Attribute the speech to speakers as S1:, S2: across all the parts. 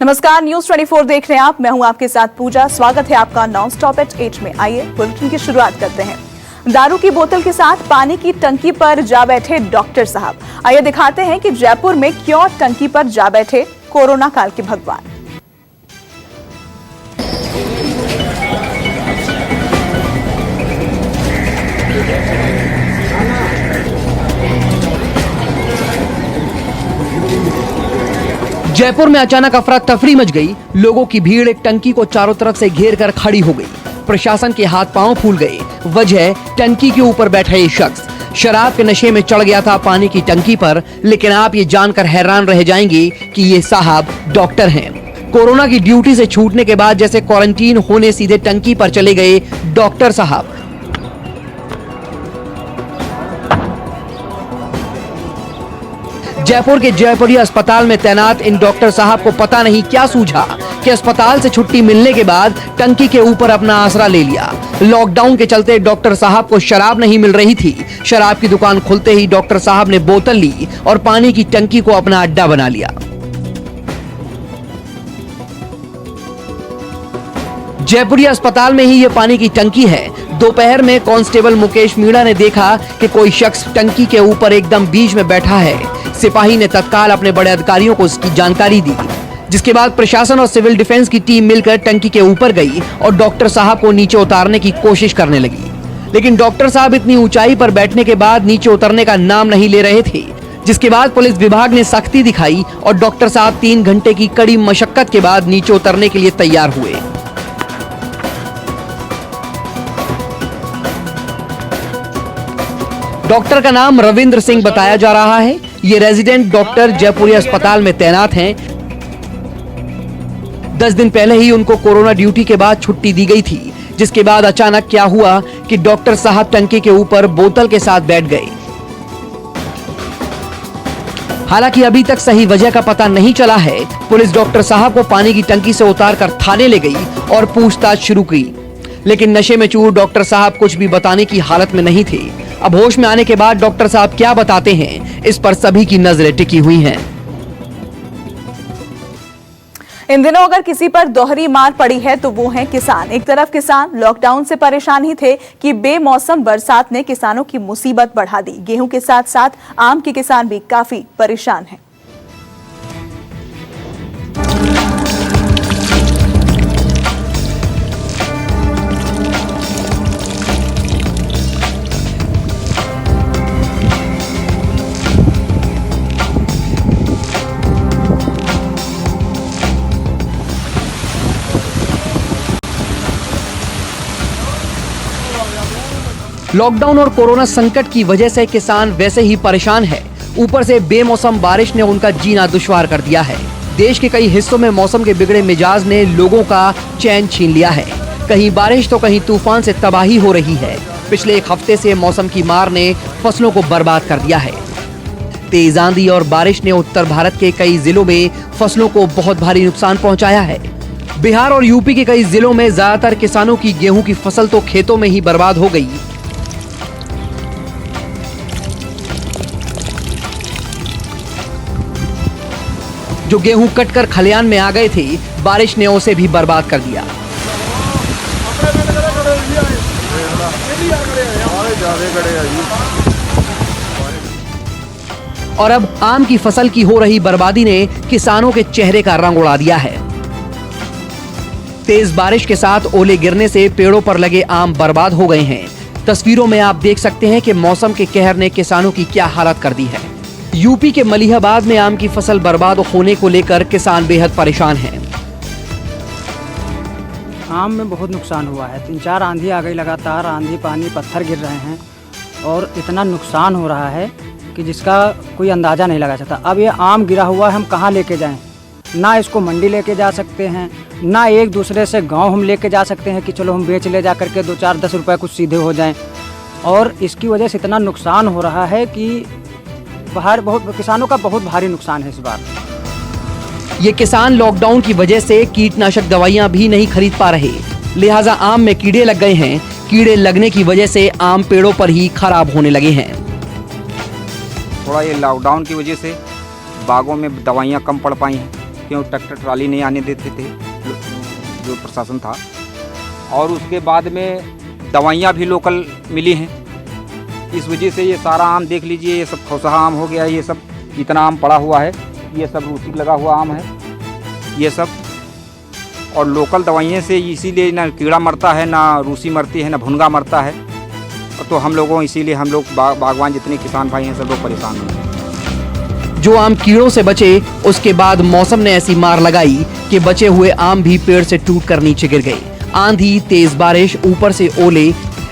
S1: नमस्कार, न्यूज 24 देख रहे हैं आप। मैं हूं आपके साथ पूजा। स्वागत है आपका नॉन स्टॉप एट 8 में। आइए बुलेटिन की शुरुआत करते हैं। दारू की बोतल के साथ पानी की टंकी पर जा बैठे डॉक्टर साहब। आइए दिखाते हैं कि जयपुर में क्यों टंकी पर जा बैठे कोरोना काल के भगवान।
S2: जयपुर में अचानक अफरा तफरी मच गई। लोगों की भीड़ एक टंकी को चारों तरफ से घेर कर खड़ी हो गई। प्रशासन के हाथ पांव फूल गए। वजह, टंकी के ऊपर बैठा ये शख्स शराब के नशे में चढ़ गया था पानी की टंकी पर। लेकिन आप ये जानकर हैरान रह जाएंगे कि ये साहब डॉक्टर हैं। कोरोना की ड्यूटी से छूटने के बाद जैसे क्वारंटीन होने सीधे टंकी पर चले गए डॉक्टर साहब। जयपुर के जयपुरी अस्पताल में तैनात इन डॉक्टर साहब को पता नहीं क्या सूझा कि अस्पताल से छुट्टी मिलने के बाद टंकी के ऊपर अपना आसरा ले लिया। लॉकडाउन के चलते डॉक्टर साहब को शराब नहीं मिल रही थी। शराब की दुकान खुलते ही डॉक्टर साहब ने बोतल ली और पानी की टंकी को अपना अड्डा बना लिया। जयपुरी अस्पताल में ही ये पानी की टंकी है। दोपहर में कांस्टेबल मुकेश मीणा ने देखा कि कोई शख्स टंकी के ऊपर एकदम बीच में बैठा है। सिपाही ने तत्काल अपने बड़े अधिकारियों को इसकी जानकारी दी, जिसके बाद प्रशासन और सिविल डिफेंस की टीम मिलकर टंकी के ऊपर गई और डॉक्टर साहब को नीचे उतारने की कोशिश करने लगी। लेकिन डॉक्टर साहब इतनी ऊंचाई पर बैठने के बाद नीचे उतरने का नाम नहीं ले रहे थे, जिसके बाद पुलिस विभाग ने सख्ती दिखाई और डॉक्टर साहब 3 घंटे की कड़ी मशक्कत के बाद नीचे उतरने के लिए तैयार हुए। डॉक्टर का नाम रविंद्र सिंह बताया जा रहा है। ये रेजिडेंट डॉक्टर जयपुरी अस्पताल में तैनात हैं। 10 दिन पहले ही उनको कोरोना ड्यूटी के बाद छुट्टी दी गई थी, जिसके बाद अचानक क्या हुआ कि डॉक्टर साहब टंकी के ऊपर बोतल के साथ बैठ गए। हालांकि अभी तक सही वजह का पता नहीं चला है। पुलिस डॉक्टर साहब को पानी की टंकी से उतारकर थाने ले गई और पूछताछ शुरू की, लेकिन नशे में चूर डॉक्टर साहब कुछ भी बताने की हालत में नहीं थे। अब होश में आने के बाद डॉक्टर साहब क्या बताते हैं, इस पर सभी की नजरें टिकी हुई हैं।
S1: इन दिनों अगर किसी पर दोहरी मार पड़ी है तो वो है किसान। एक तरफ किसान लॉकडाउन से परेशान ही थे कि बेमौसम बरसात ने किसानों की मुसीबत बढ़ा दी। गेहूं के साथ साथ आम के किसान भी काफी परेशान हैं।
S2: लॉकडाउन और कोरोना संकट की वजह से किसान वैसे ही परेशान है। ऊपर से बेमौसम बारिश ने उनका जीना दुश्वार कर दिया है। देश के कई हिस्सों में मौसम के बिगड़े मिजाज ने लोगों का चैन छीन लिया है। कहीं बारिश तो कहीं तूफान से तबाही हो रही है। पिछले 1 हफ्ते से मौसम की मार ने फसलों को बर्बाद कर दिया है। तेज आंधी और बारिश ने उत्तर भारत के कई जिलों में फसलों को बहुत भारी नुकसान पहुंचाया है। बिहार और यूपी के कई जिलों में ज्यादातर किसानों की गेहूं की फसल तो खेतों में ही बर्बाद हो गई। जो गेहूं कटकर खलियान में आ गए थे, बारिश ने उसे भी बर्बाद कर दिया। और अब आम की फसल की हो रही बर्बादी ने किसानों के चेहरे का रंग उड़ा दिया है। तेज बारिश के साथ ओले गिरने से पेड़ों पर लगे आम बर्बाद हो गए हैं। तस्वीरों में आप देख सकते हैं कि मौसम के कहर ने किसानों की क्या हालत कर दी है। यूपी के मलिहाबाद में आम की फसल बर्बाद होने को लेकर किसान बेहद परेशान हैं।
S3: आम में बहुत नुकसान हुआ है। 3-4 आंधी आ गई, लगातार आंधी पानी पत्थर गिर रहे हैं और इतना नुकसान हो रहा है कि जिसका कोई अंदाज़ा नहीं लगा सकता। अब ये आम गिरा हुआ है, हम कहाँ लेके जाएं? ना इसको मंडी लेके जा सकते हैं, ना एक दूसरे से गांव हम लेके जा सकते हैं कि चलो हम बेच ले जा करके 2-4-10 रुपये कुछ सीधे हो जाएं। और इसकी वजह से इतना नुकसान हो रहा है कि किसानों का बहुत भारी नुकसान है इस बार।
S2: ये किसान लॉकडाउन की वजह से कीटनाशक दवाइयां भी नहीं खरीद पा रहे, लिहाजा आम में कीड़े लग गए हैं। कीड़े लगने की वजह से आम पेड़ों पर ही खराब होने लगे हैं।
S4: थोड़ा ये लॉकडाउन की वजह से बागों में दवाइयाँ कम पड़ पाई हैं, क्यों ट्रैक्टर ट्राली नहीं आने देते थे जो प्रशासन था। और उसके बाद में दवाइयाँ भी लोकल मिली हैं, इस वजह से ये सारा आम देख लीजिए, ये सब खौसहा आम हो गया, ये सब इतना आम पड़ा हुआ है, ये सब रूसी लगा हुआ आम है ये सब। और लोकल दवाइयों से इसीलिए ना कीड़ा मरता है, ना रूसी मरती है, ना भुनगा मरता है। तो हम लोगों इसीलिए हम लोग बागवान जितने किसान भाई हैं सब लोग परेशान हैं।
S2: जो आम कीड़ों से बचे, उसके बाद मौसम ने ऐसी मार लगाई कि बचे हुए आम भी पेड़ से टूटकर नीचे गिर गए। आंधी, तेज बारिश, ऊपर से ओले,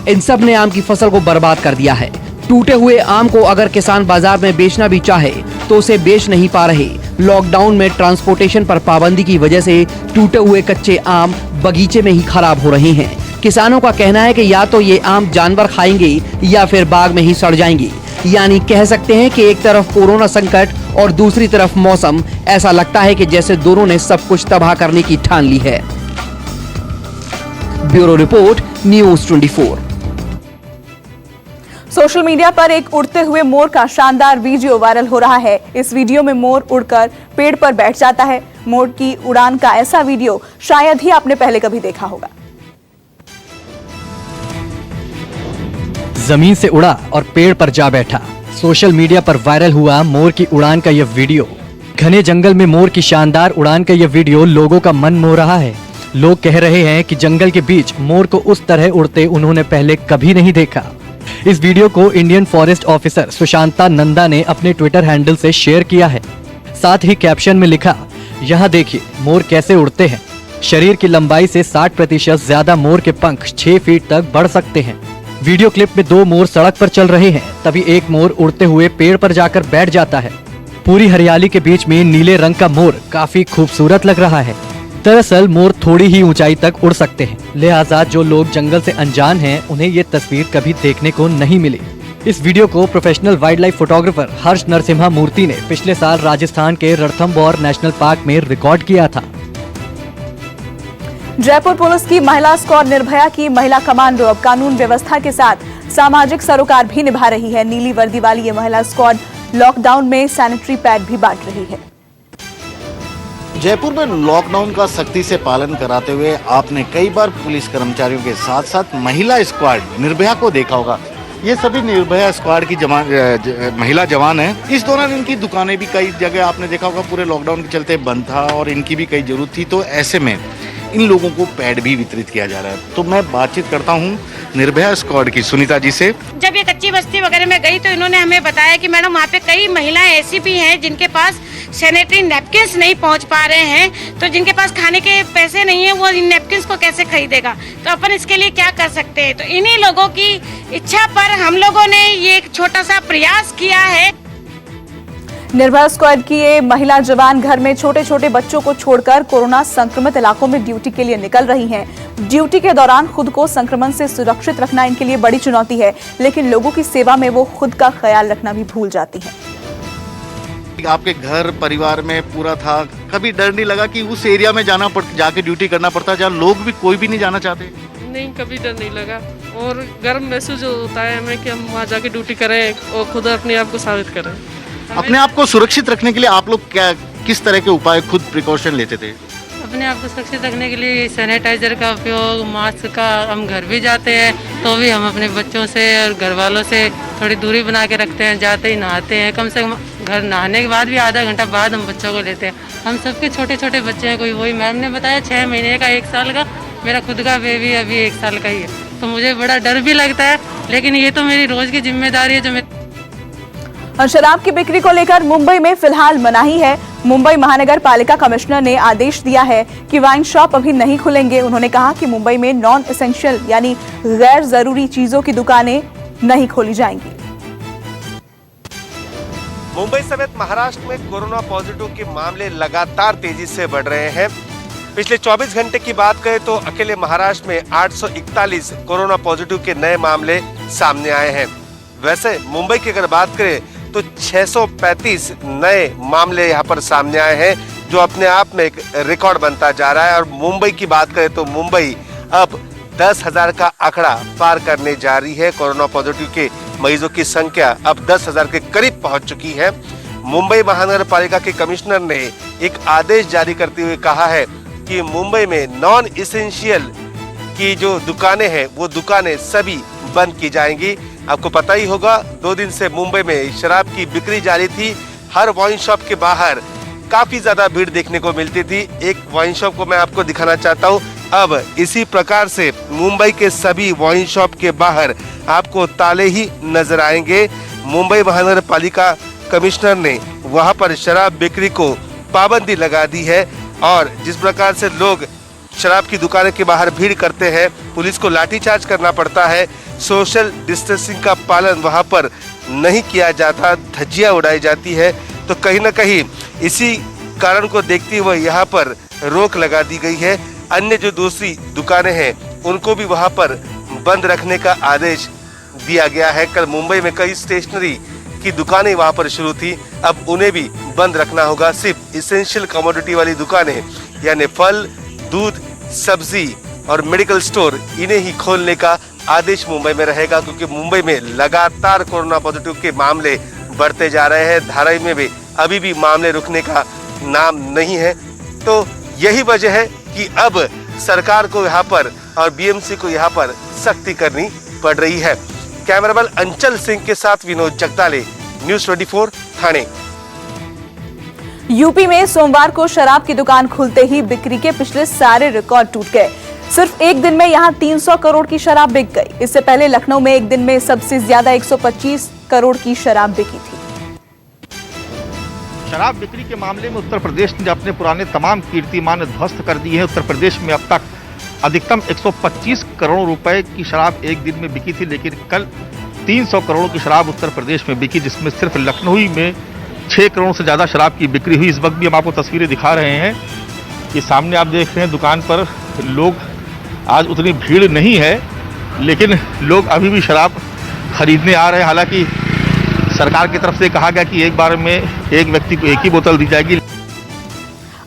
S2: इन सब ने आम की फसल को बर्बाद कर दिया है। टूटे हुए आम को अगर किसान बाजार में बेचना भी चाहे तो उसे बेच नहीं पा रहे। लॉकडाउन में ट्रांसपोर्टेशन पर पाबंदी की वजह से टूटे हुए कच्चे आम बगीचे में ही खराब हो रहे हैं। किसानों का कहना है कि या तो ये आम जानवर खाएंगे या फिर बाग में ही सड़ जाएंगे। यानी कह सकते हैं कि एक तरफ कोरोना संकट और दूसरी तरफ मौसम, ऐसा लगता है कि जैसे दोनों ने सब कुछ तबाह करने की ठान ली है। Bureau report, news 24।
S1: Social media पर एक उड़ते हुए मोर का शानदार वीडियो वायरल हो रहा है। इस वीडियो में मोर उड़कर पेड़ पर बैठ जाता है। मोर की उड़ान का ऐसा वीडियो शायद ही आपने पहले कभी देखा होगा।
S5: जमीन से उड़ा और पेड़ पर जा बैठा। सोशल मीडिया पर वायरल हुआ मोर की उड़ान का यह वीडियो। घने जंगल में मोर की शानदार उड़ान का यह वीडियो लोगों का मन मोह रहा है। लोग कह रहे हैं कि जंगल के बीच मोर को उस तरह उड़ते उन्होंने पहले कभी नहीं देखा। इस वीडियो को Indian forest officer Sushanta Nanda ने अपने ट्विटर हैंडल से शेयर किया है। साथ ही कैप्शन में लिखा, यहाँ देखिए मोर कैसे उड़ते हैं। शरीर की लंबाई से 60% ज्यादा मोर के पंख 6 फीट तक बढ़ सकते हैं। वीडियो क्लिप में 2 मोर सड़क पर चल रहे हैं, तभी एक मोर उड़ते हुए पेड़ पर जाकर बैठ जाता है। पूरी हरियाली के बीच में नीले रंग का मोर काफी खूबसूरत लग रहा है। दरअसल मोर थोड़ी ही ऊंचाई तक उड़ सकते हैं, लिहाजा जो लोग जंगल से अनजान हैं उन्हें ये तस्वीर कभी देखने को नहीं मिली। इस वीडियो को प्रोफेशनल वाइल्ड लाइफ फोटोग्राफर हर्ष नरसिम्हा मूर्ति ने पिछले साल राजस्थान के रणथंभौर नेशनल पार्क में रिकॉर्ड किया था।
S1: जयपुर पुलिस की महिला स्क्वाड निर्भया की महिला कमांडो अब कानून व्यवस्था के साथ सामाजिक सरोकार भी निभा रही है। नीली वर्दी वाली ये महिला स्क्वाड लॉकडाउन में सैनिटरी पैड भी बांट रही है।
S6: जयपुर में लॉकडाउन का सख्ती से पालन कराते हुए आपने कई बार पुलिस कर्मचारियों के साथ साथ महिला स्क्वाड निर्भया को देखा होगा। ये सभी निर्भया स्क्वाड की महिला जवान हैं। इस दौरान इनकी दुकानें भी कई जगह आपने देखा होगा पूरे लॉकडाउन के चलते बंद था और इनकी भी कई जरूरत थी, तो ऐसे में इन लोगों को पैड भी वितरित किया जा रहा है। तो मैं बातचीत करता हूँ निर्भया स्क्वाड की सुनीता जी से।
S7: जब ये कच्ची बस्ती वगैरह में गई तो इन्होंने हमें बताया कि मैडम वहाँ पे कई महिलाएं ऐसी भी हैं जिनके पास सैनिटरी नैपकिन्स नहीं पहुँच पा रहे हैं, तो जिनके पास खाने के पैसे नहीं है वो इन नैपकिन्स को कैसे खरीदेगा, तो अपन इसके लिए क्या कर सकते हैं। तो इन्हीं लोगों की इच्छा पर हम लोगों ने ये एक छोटा सा प्रयास किया है।
S1: निर्भया स्क्वाड की ये महिला जवान घर में छोटे छोटे बच्चों को छोड़कर कोरोना संक्रमित इलाकों में ड्यूटी के लिए निकल रही हैं। ड्यूटी के दौरान खुद को संक्रमण से सुरक्षित रखना इनके लिए बड़ी चुनौती है, लेकिन लोगों की सेवा में वो खुद का ख्याल रखना भी भूल जाती हैं।
S6: आपके घर परिवार में पूरा था, कभी डर नहीं लगा कि उस एरिया में जाके ड्यूटी करना पड़ता जहाँ लोग भी कोई भी नहीं जाना चाहते?
S8: नहीं, कभी डर नहीं लगा और गर्व महसूस होता है हमें कि हम वहाँ जाके ड्यूटी करें और खुद अपने आप को साबित करें।
S6: अपने आप को सुरक्षित रखने के लिए आप लोग किस तरह के उपाय खुद प्रिकॉशन लेते थे?
S8: अपने आप को सुरक्षित रखने के लिए सैनिटाइजर का उपयोग, मास्क का, हम घर भी जाते हैं तो भी हम अपने बच्चों से और घर वालों से थोड़ी दूरी बना के रखते हैं। जाते ही नहाते हैं, कम से कम घर नहाने के बाद भी आधा घंटा बाद हम बच्चों को लेते हैं। हम सबके छोटे छोटे बच्चे हैं, कोई वही मैम ने बताया 6 महीने का, 1 साल का, मेरा खुद का बेबी अभी 1 साल का ही है, तो मुझे बड़ा डर भी लगता है, लेकिन ये तो मेरी रोज की जिम्मेदारी है जो मैं।
S1: और शराब की बिक्री को लेकर मुंबई में फिलहाल मनाही है। मुंबई महानगर पालिका कमिश्नर ने आदेश दिया है कि वाइन शॉप अभी नहीं खुलेंगे। उन्होंने कहा कि मुंबई में नॉन एसेंशियल यानी गैर जरूरी चीजों की दुकानें नहीं खोली जाएंगी।
S9: मुंबई समेत महाराष्ट्र में कोरोना पॉजिटिव के मामले लगातार तेजी से बढ़ रहे हैं। पिछले 24 घंटे की बात करें तो अकेले महाराष्ट्र में 841 कोरोना पॉजिटिव के नए मामले सामने आए हैं। वैसे मुंबई की अगर बात करें तो 635 नए मामले यहाँ पर सामने आए हैं, जो अपने आप में एक रिकॉर्ड बनता जा रहा है। और मुंबई की बात करें तो मुंबई अब 10,000 का आंकड़ा पार करने जा रही है। कोरोना पॉजिटिव के मरीजों की संख्या अब 10,000 के करीब पहुंच चुकी है। मुंबई महानगर पालिका के कमिश्नर ने एक आदेश जारी करते हुए कहा है कि मुंबई में नॉन एसेंशियल की जो दुकानें हैं वो दुकानें सभी बंद की जाएंगी। आपको पता ही होगा 2 दिन से मुंबई में शराब की बिक्री जारी थी। हर वाइन शॉप के बाहर काफी ज्यादा भीड़ देखने को मिलती थी। एक वाइन शॉप को मैं आपको दिखाना चाहता हूँ। अब इसी प्रकार से मुंबई के सभी वाइन शॉप के बाहर आपको ताले ही नजर आएंगे। मुंबई महानगर पालिका कमिश्नर ने वहां पर शराब बिक्री को पाबंदी लगा दी है और जिस प्रकार से लोग शराब की दुकानों के बाहर भीड़ करते हैं, पुलिस को लाठीचार्ज करना पड़ता है, सोशल डिस्टेंसिंग का पालन वहां पर नहीं किया जाता, धज्जियां उड़ाई जाती है, तो कहीं ना कहीं इसी कारण को देखते हुए यहाँ पर रोक लगा दी गई है। अन्य जो दूसरी दुकानें हैं उनको भी वहां पर बंद रखने का आदेश दिया गया है। कल मुंबई में कई स्टेशनरी की दुकानें वहां पर शुरू थी, अब उन्हें भी बंद रखना होगा। सिर्फ इसेंशियल कमोडिटी वाली दुकानें यानी फल, दूध, सब्जी और मेडिकल स्टोर इन्हें ही खोलने का आदेश मुंबई में रहेगा, क्योंकि मुंबई में लगातार कोरोना पॉजिटिव के मामले बढ़ते जा रहे हैं। धारावी में भी अभी भी मामले रुकने का नाम नहीं है। तो यही वजह है कि अब सरकार को यहाँ पर और बीएमसी को यहाँ पर सख्ती करनी पड़ रही है। कैमरामैन अंचल सिंह के साथ विनोद जगताले, न्यूज़ 24 ठाणे।
S1: यूपी में सोमवार को शराब की दुकान खुलते ही बिक्री के पिछले सारे रिकॉर्ड टूट गए। सिर्फ एक दिन में यहां 300 करोड़ की शराब बिक गई। इससे पहले लखनऊ में एक दिन में सबसे ज्यादा 125 करोड़ की शराब बिकी थी।
S10: शराब बिक्री के मामले में उत्तर प्रदेश ने अपने पुराने तमाम कीर्तिमान ध्वस्त कर दिए हैं। उत्तर प्रदेश में अब तक अधिकतम 125 करोड़ रुपए की शराब एक दिन में बिकी थी, लेकिन कल 300 करोड़ की शराब उत्तर प्रदेश में बिकी, जिसमें सिर्फ लखनऊ में 6 करोड़ से ज़्यादा शराब की बिक्री हुई। इस वक्त भी हम आपको तस्वीरें दिखा रहे हैं कि सामने आप देख रहे हैं दुकान पर लोग, आज उतनी भीड़ नहीं है लेकिन लोग अभी भी शराब खरीदने आ रहे हैं। हालांकि सरकार की तरफ से कहा गया कि एक बार में एक व्यक्ति को एक ही बोतल दी जाएगी।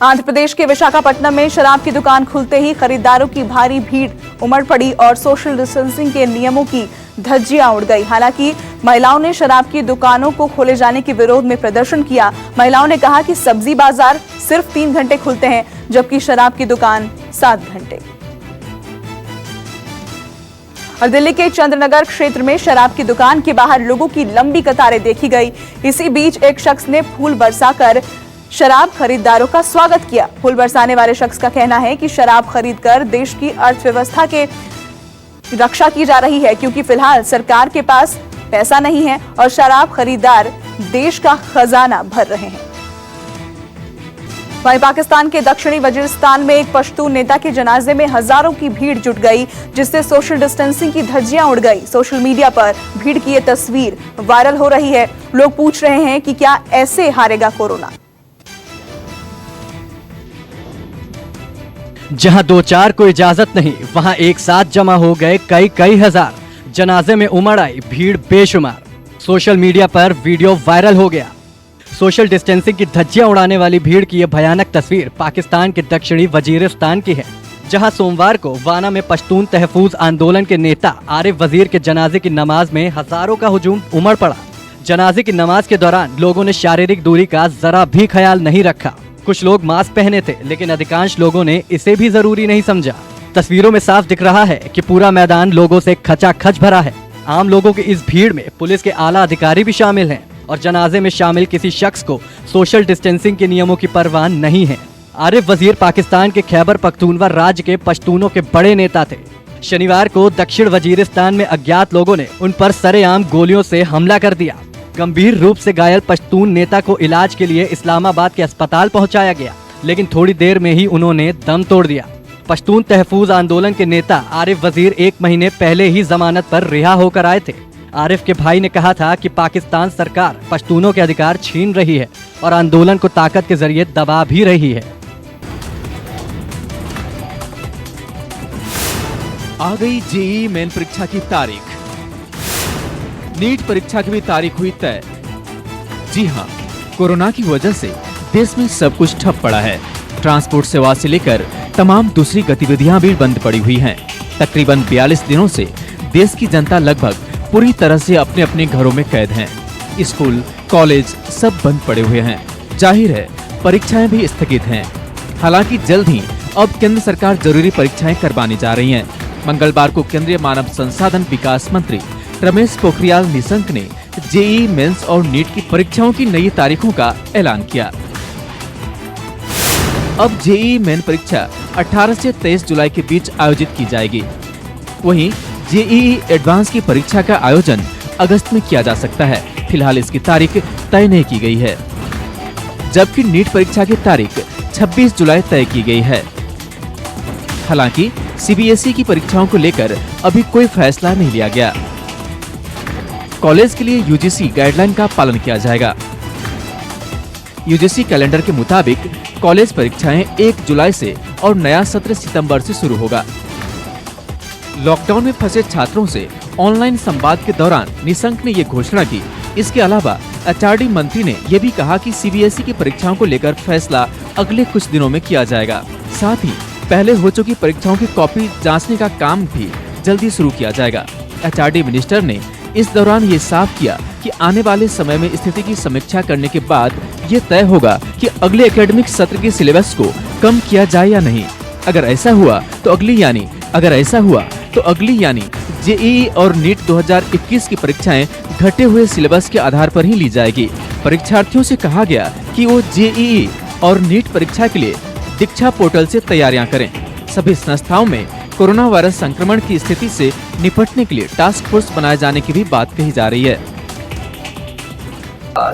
S1: आंध्र प्रदेश के विशाखापट्टनम में शराब की दुकान खुलते ही खरीदारों की भारी भीड़ उमड़ पड़ी और सोशल डिस्टेंसिंग के नियमों की धज्जियां उड़ गई। हालांकि महिलाओं ने शराब की दुकानों को खोले जाने के विरोध में प्रदर्शन किया। महिलाओं ने कहा कि सब्जी बाजार सिर्फ 3 घंटे खुलते हैं, जबकि शराब की दुकान 7 घंटे। और दिल्ली के चंद्रनगर क्षेत्र में शराब की दुकान के बाहर लोगों की लंबी कतारें देखी गई। इसी बीच एक शख्स ने फूल बरसाकर शराब खरीदारों का स्वागत किया। फूल बरसाने वाले शख्स का कहना है कि शराब खरीदकर देश की अर्थव्यवस्था के रक्षा की जा रही है, क्योंकि फिलहाल सरकार के पास पैसा नहीं है और शराब खरीदार देश का खजाना भर रहे हैं। वहीं पाकिस्तान के दक्षिणी वजीरिस्तान में एक पश्तून नेता के जनाजे में हजारों की भीड़ जुट गई, जिससे सोशल डिस्टेंसिंग की धज्जियां उड़ गई। सोशल मीडिया पर भीड़ की ये तस्वीर वायरल हो रही है। लोग पूछ रहे हैं कि क्या ऐसे हारेगा कोरोना।
S5: जहां 2-4 को इजाजत नहीं, वहां एक साथ जमा हो गए कई हजार। जनाजे में उमड़ आई भीड़ बेशुमार। सोशल मीडिया पर वीडियो वायरल हो गया। सोशल डिस्टेंसिंग की धज्जियां उड़ाने वाली भीड़ की यह भयानक तस्वीर पाकिस्तान के दक्षिणी वजीरिस्तान की है, जहां सोमवार को वाना में पश्तून तहफूज आंदोलन के नेता आरिफ वजीर के जनाजे की नमाज में हजारों का हुजूम उमड़ पड़ा। जनाजे की नमाज के दौरान लोगों ने शारीरिक दूरी का जरा भी ख्याल नहीं रखा। कुछ लोग मास्क पहने थे, लेकिन अधिकांश लोगों ने इसे भी जरूरी नहीं समझा। तस्वीरों में साफ दिख रहा है कि पूरा मैदान लोगों से खचाखच भरा है। आम लोगों की इस भीड़ में पुलिस के आला अधिकारी भी शामिल हैं और जनाजे में शामिल किसी शख्स को सोशल डिस्टेंसिंग के नियमों की परवाह नहीं है। आरिफ वजीर पाकिस्तान के खैबर पख्तूनवा राज्य के पश्तूनों के बड़े नेता थे। शनिवार को दक्षिण वजीरिस्तान में अज्ञात लोगों ने उन पर सरेआम गोलियों से हमला कर दिया। गंभीर रूप से घायल पश्तून नेता को इलाज के लिए इस्लामाबाद के अस्पताल पहुंचाया गया, लेकिन थोड़ी देर में ही उन्होंने दम तोड़ दिया। पश्तून तहफूज आंदोलन के नेता आरिफ वजीर 1 महीने पहले ही जमानत पर रिहा होकर आए थे। आरिफ के भाई ने कहा था कि पाकिस्तान सरकार पश्तूनों के अधिकार छीन रही है और आंदोलन को ताकत के जरिए दबा भी रही है।
S11: आ गई जेईई मेन परीक्षा की तारीख। नीट परीक्षा की भी तारीख हुई तय। जी हां, कोरोना की वजह से देश में सब कुछ ठप पड़ा है। ट्रांसपोर्ट सेवा से लेकर तमाम दूसरी गतिविधियां भी बंद पड़ी हुई हैं। तकरीबन 42 दिनों से देश की जनता लगभग पूरी तरह से अपने अपने घरों में कैद हैं। स्कूल, कॉलेज सब बंद पड़े हुए हैं। जाहिर है परीक्षाएं भी स्थगित हैं। हालांकि जल्द ही अब केंद्र सरकार जरूरी परीक्षाएं करवाने जा रही है। मंगलवार को केंद्रीय मानव संसाधन विकास मंत्री रमेश पोखरियाल निशंक ने जेईई मेंस और नीट की परीक्षाओं की नई तारीखों का ऐलान किया। अब जेईई मेन परीक्षा 18 से 23 जुलाई के बीच आयोजित की जाएगी। वहीं जेईई एडवांस की परीक्षा का आयोजन अगस्त में किया जा सकता है। फिलहाल इसकी तारीख तय नहीं की गई है, जबकि नीट परीक्षा की तारीख 26 जुलाई तय की गई है। हालांकि सीबीएसई की परीक्षाओं को लेकर अभी कोई फैसला नहीं लिया गया। कॉलेज के लिए यूजीसी गाइडलाइन का पालन किया जाएगा। यूजीसी कैलेंडर के मुताबिक कॉलेज परीक्षाएं 1 जुलाई से और नया सत्र सितंबर से शुरू होगा। लॉकडाउन में फंसे छात्रों से ऑनलाइन संवाद के दौरान निशंक ने ये घोषणा की। इसके अलावा एचआरडी मंत्री ने यह भी कहा कि सीबीएसई की परीक्षाओं को लेकर फैसला अगले कुछ दिनों में किया जाएगा। साथ ही पहले हो चुकी परीक्षाओं की कॉपी जांचने का काम भी जल्दी शुरू किया जाएगा। एचआरडी मिनिस्टर ने इस दौरान ये साफ किया कि आने वाले समय में स्थिति की समीक्षा करने के बाद ये तय होगा कि अगले एकेडमिक सत्र के सिलेबस को कम किया जाए या नहीं। अगर ऐसा हुआ तो अगली यानी जेईई और नीट 2021 की परीक्षाएं घटे हुए सिलेबस के आधार पर ही ली जाएगी। परीक्षार्थियों से कहा गया कि वो जेईई और नीट परीक्षा के लिए दीक्षा पोर्टल से तैयारियां करें। सभी संस्थाओं में कोरोना वायरस संक्रमण की स्थिति से निपटने के लिए टास्क फोर्स बनाए जाने की भी बात कही जा रही है।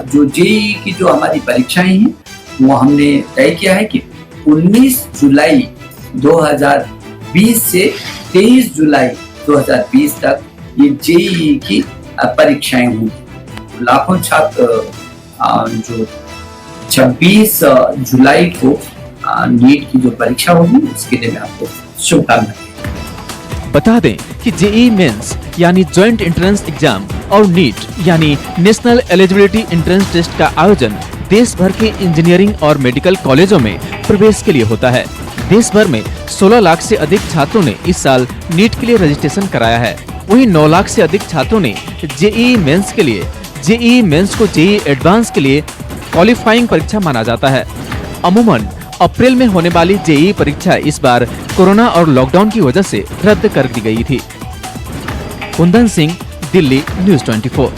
S12: जो जेईई की जो हमारी परीक्षाएं हैं वो हमने तय किया है कि 19 जुलाई 2020 से 23 जुलाई 2020 तक ये जेईई की परीक्षाएं होंगी। लाखों छात्र जो 26 जुलाई को नीट की जो परीक्षा होगी उसके लिए मैं आपको शुभकामनाएं।
S11: बता दें कि जेईई मेंस यानी ज्वाइंट एंट्रेंस एग्जाम और नीट यानी नेशनल एलिजिबिलिटी एंट्रेंस टेस्ट का आयोजन देश भर के इंजीनियरिंग और मेडिकल कॉलेजों में प्रवेश के लिए होता है। देश भर में 16 लाख से अधिक छात्रों ने इस साल नीट के लिए रजिस्ट्रेशन कराया है। वहीं 9 लाख से अधिक छात्रों ने जेईई मेंस के लिए, जेईई मेंस को जेईई एडवांस के लिए क्वालिफाइंग परीक्षा माना जाता है। अमूमन अप्रैल में होने वाली जेईई परीक्षा इस बार कोरोना और लॉकडाउन की वजह से रद्द कर दी गई थी। कुंदन सिंह, दिल्ली, न्यूज़ 24।